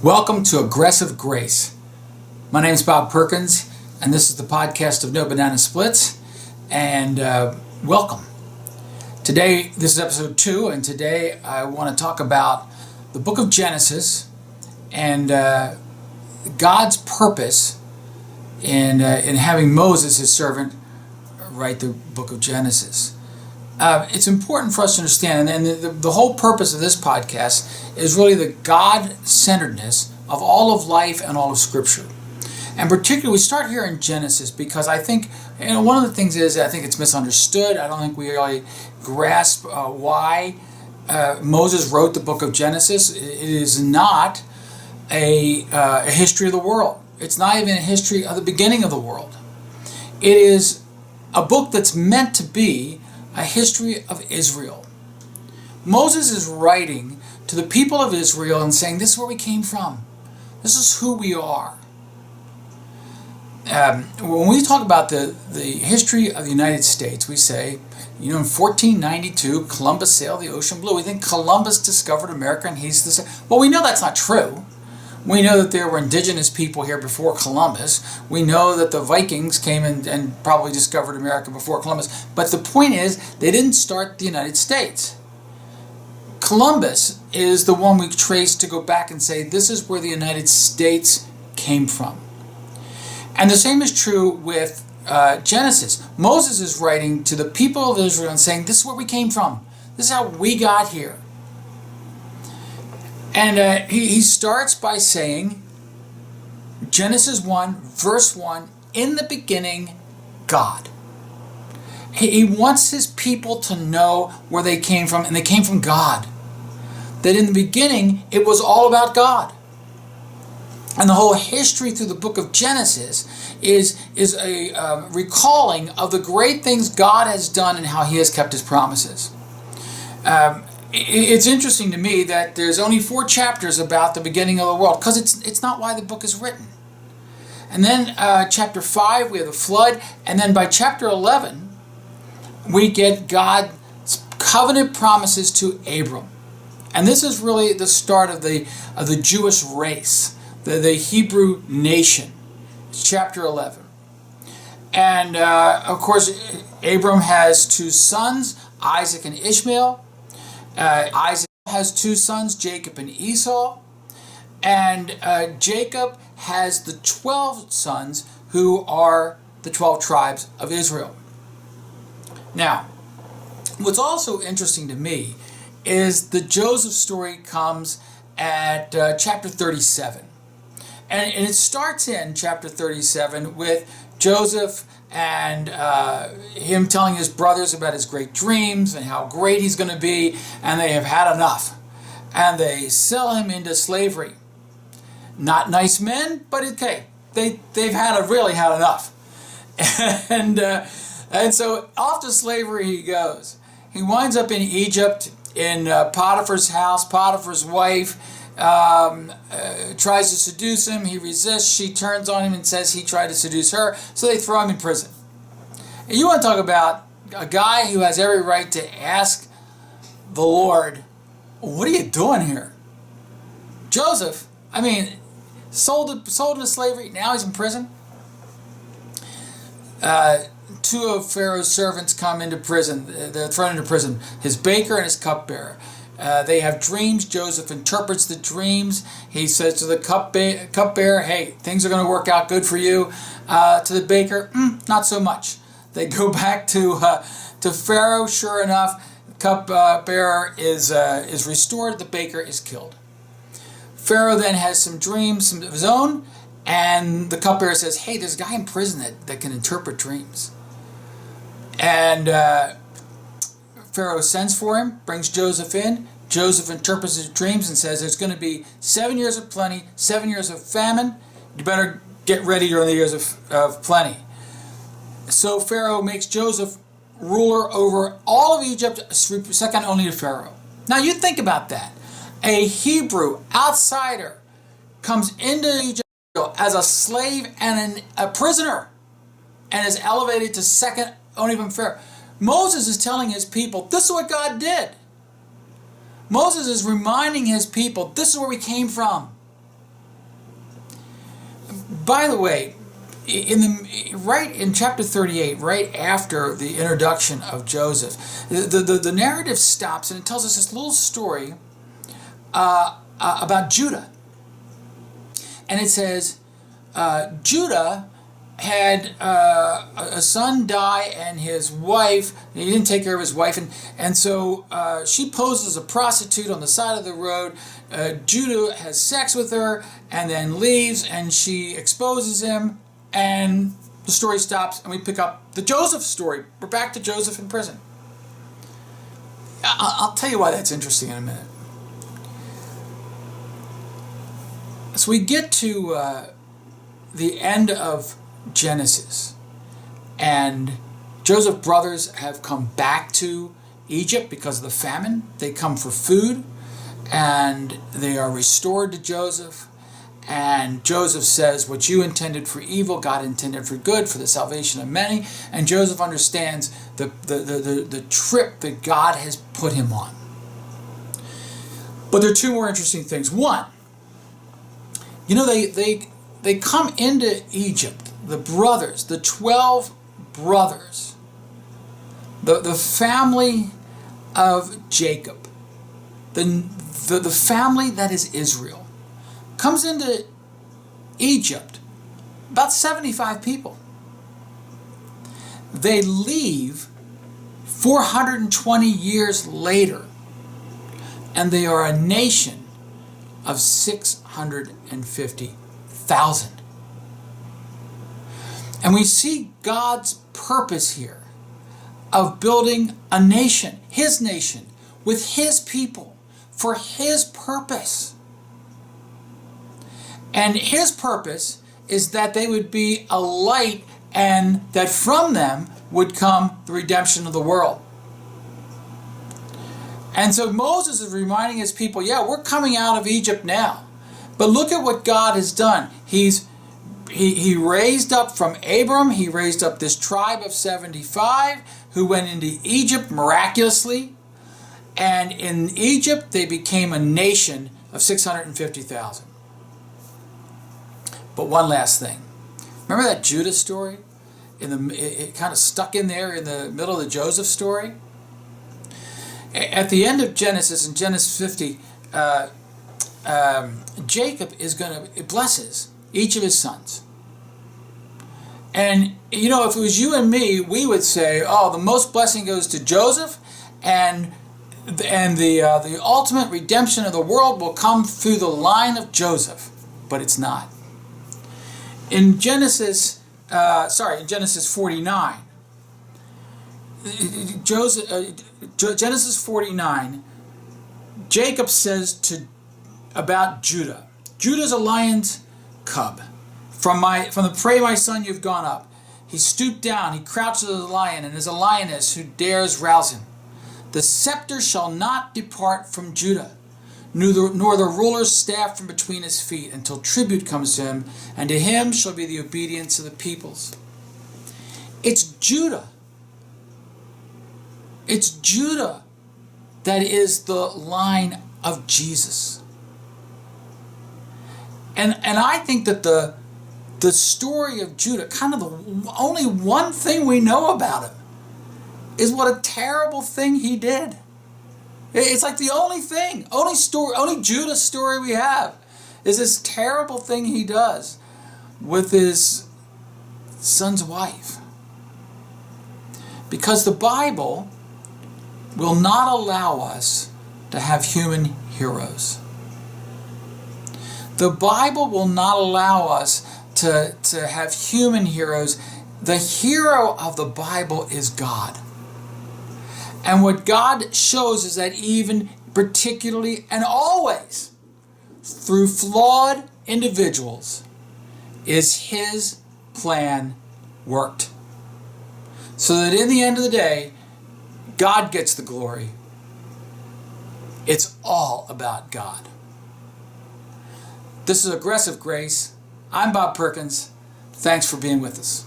Welcome to Aggressive Grace. My name is Bob Perkins, and this is the podcast of No Banana Splits. And welcome. Today, this is episode 2, and today I want to talk about the book of Genesis and God's purpose in having Moses, his servant, write the book of Genesis. It's important for us to understand, and the whole purpose of this podcast is really the God-centeredness of all of life and all of Scripture. And particularly, we start here in Genesis because I think, one of the things is I think it's misunderstood. I don't think we really grasp why Moses wrote the book of Genesis. It is not a history of the world. It's not even a history of the beginning of the world. It is a book that's meant to be a history of Israel. Moses is writing to the people of Israel and saying, this is where we came from. This is who we are. When we talk about the history of the United States, we say, in 1492, Columbus sailed the ocean blue. We think Columbus discovered America and he's the... Well, we know that's not true. We know that there were indigenous people here before Columbus. We know that the Vikings came and probably discovered America before Columbus. But the point is, they didn't start the United States. Columbus is the one we trace to go back and say, this is where the United States came from. And the same is true with Genesis. Moses is writing to the people of Israel and saying, this is where we came from. This is how we got here. And he starts by saying, Genesis 1, verse 1, in the beginning, God. He wants his people to know where they came from, and they came from God. That in the beginning, it was all about God. And the whole history through the book of Genesis is a recalling of the great things God has done and how he has kept his promises. It's interesting to me that there's only 4 chapters about the beginning of the world, because it's not why the book is written. And then chapter 5, we have the flood, and then by chapter 11, we get God's covenant promises to Abram. And this is really the start of the Jewish race, the Hebrew nation. It's chapter 11. And of course, Abram has 2 sons, Isaac and Ishmael. Isaac has 2 sons, Jacob and Esau. And Jacob has the 12 sons who are the 12 tribes of Israel. Now, what's also interesting to me is the Joseph story comes at chapter 37. And it starts in chapter 37 with Joseph and him telling his brothers about his great dreams and how great he's going to be, and they have had enough. And they sell him into slavery. Not nice men, but okay, they've really had enough. And so off to slavery he goes. He winds up in Egypt in Potiphar's house. Potiphar's wife tries to seduce him. He resists. She turns on him and says he tried to seduce her. So they throw him in prison. And you want to talk about a guy who has every right to ask the Lord, what are you doing here? Joseph, sold into slavery. Now he's in prison. 2 of Pharaoh's servants come into prison. They're thrown into prison. His baker and his cupbearer. They have dreams. Joseph interprets the dreams. He says to the cupbearer, hey, things are going to work out good for you. To the baker, not so much. They go back to Pharaoh. Sure enough, the cupbearer is restored. The baker is killed. Pharaoh then has some dreams of his own, and the cupbearer says, hey, there's a guy in prison that can interpret dreams. And Pharaoh sends for him, brings Joseph in. Joseph interprets his dreams and says there's going to be 7 years of plenty, 7 years of famine. You better get ready during the years of plenty. So Pharaoh makes Joseph ruler over all of Egypt, second only to Pharaoh. Now you think about that. A Hebrew outsider comes into Egypt as a slave and a prisoner and is elevated to second only from Pharaoh. Moses is telling his people, this is what God did. Moses is reminding his people, this is where we came from. By the way, right in chapter 38, right after the introduction of Joseph, the narrative stops and it tells us this little story about Judah. And it says, Judah had a son die, and his wife, he didn't take care of his wife, and so she poses as a prostitute on the side of the road. Judah has sex with her and then leaves, and she exposes him, and the story stops, and we pick up the Joseph story. We're back to Joseph in prison. I'll tell you why that's interesting in a minute. So we get to the end of Genesis, and Joseph's brothers have come back to Egypt because of the famine. They come for food, and they are restored to Joseph. And Joseph says, what you intended for evil, God intended for good, for the salvation of many. And Joseph understands the trip that God has put him on. But there are two more interesting things. One, they come into Egypt, the brothers, the 12 brothers, the family of Jacob, the family that is Israel, comes into Egypt, about 75 people. They leave 420 years later, and they are a nation of 650,000. And we see God's purpose here of building a nation, his nation, with his people, for his purpose. And his purpose is that they would be a light, and that from them would come the redemption of the world. And so Moses is reminding his people, yeah, we're coming out of Egypt now. But look at what God has done. He raised up from Abram, he raised up this tribe of 75 who went into Egypt miraculously. And in Egypt, they became a nation of 650,000. But one last thing. Remember that Judah story? It kind of stuck in there in the middle of the Joseph story? At the end of Genesis, in Genesis 50, Jacob blesses each of his sons. And, if it was you and me, we would say, oh, the most blessing goes to Joseph, and the ultimate redemption of the world will come through the line of Joseph. But it's not. In Genesis 49, Genesis 49, Jacob says about Judah, Judah's a lion's cub. From the prey, my son, you've gone up. He stooped down, he crouches as a lion, and is a lioness who dares rouse him. The scepter shall not depart from Judah, nor the ruler's staff from between his feet, until tribute comes to him, and to him shall be the obedience of the peoples. It's Judah. It's Judah that is the line of Jesus. And I think that the story of Judah, kind of the only one thing we know about him, is what a terrible thing he did. It's like the only Judah story we have is this terrible thing he does with his son's wife. Because the Bible will not allow us to have human heroes. The Bible will not allow us to have human heroes. The hero of the Bible is God. And what God shows is that even particularly and always through flawed individuals is his plan worked. So that in the end of the day, God gets the glory. It's all about God. This is Aggressive Grace. I'm Bob Perkins. Thanks for being with us.